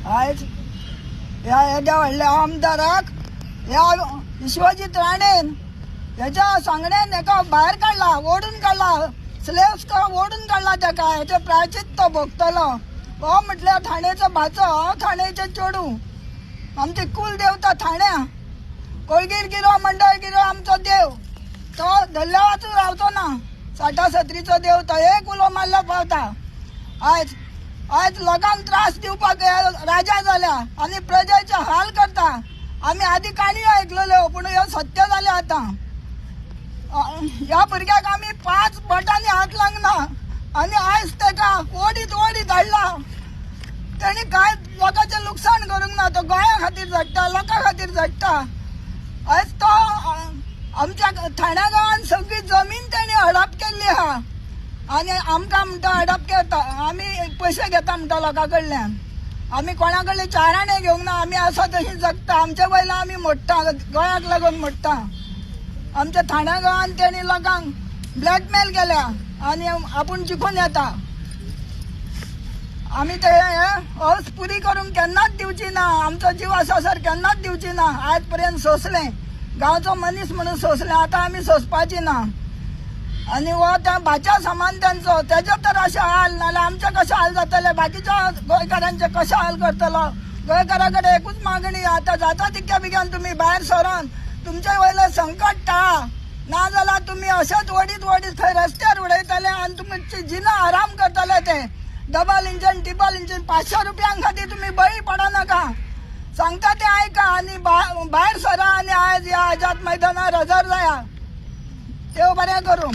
आयज ह्या येद्या व्हडल्या आमदाराक ह्या विश्वजीत राणेन ह्याच्या सांगण्यान एका भायर काढला, ओढून काढला, स्लेव्स ओढून काढला तेका. हेचे प्रायचित्त तो भोगतलो. हो म्हटल्यार ठाणेचो भाचो, हांव ठाणेचे चेडू, आमची कुल देवता ठाण्या, कोळगीरगिरो मंडळगिरो आमचो देव. तो धल्ल्या वाचून रावचो ना. 60-70चो देव तो एक उलो मारलो पावता. आयज आयज लोकांक त्रास दिवपाक राजा जाल्या आनी प्रजेचे हाल करता. आमी आदी काणयो आयकलेल्यो पूण ह्यो सत्य जाल्यो आतां. ह्या भुरग्याक आमी 5 बोटांनी हात लावना आनी आयज तेका ओडीत ओडीत हाडला. तेणी कांय लोकांचें लुकसाण करूंक ना. तो गोंया खातीर झडटा, लोकां खातीर झडटा. आयज तो आमच्या ठाण्या गांवांत सगळी जमीन तेणी हडप केल्ली आहा आनी आमकां म्हणटा हडप करता. आमी पयशे घेता म्हणटा लोकां कडल्यान. आमी कोणा कडले 4 आणे घेवंक ना. आमी आसा तशी जगता. आमच्या वयल्यान आमी मोडटा, गोंयाक लागून मोडटा. आमच्या ठाण्या गांवांत तेणी लोकांक ब्लॅकमेल केल्या आनी आपूण जिखून येता. आमी ते हौस पुरी करूंक केन्नाच दिवची ना. आमचो जीव आसा सर केन्नाच दिवची ना. आज पर्यंत सोंसलें, गांवचो मनीस म्हणून सोंसलें. आतां आमी सोंसपाची ना. आनी हो त्या भाच्या समान तेंचो तेजे तर अशें हाल नाल्यार आमचे कशें हाल जातले, बाकीच्या गोंयकारांचे कशें हाल करतलो. गोंयकारा कडेन एकूच मागणी, आतां जाता तितक्या बेगीन तुमी भायर सरोन तुमचे वयले संकट टाळा. नाजाल्यार तुमी अशेंच ओडीत ओडीत खंय रस्त्यार उडयतले आनी तुमची जिना आराम करतले. ते डबल इंजन टिबल इंजन 500 रुपयांक खातीर तुमी बळी पडनाका. सांगता ते आयका आनी भायर सरा आनी आयज ह्या आझाद मैदानार हजर जाया. देव बरें करूं.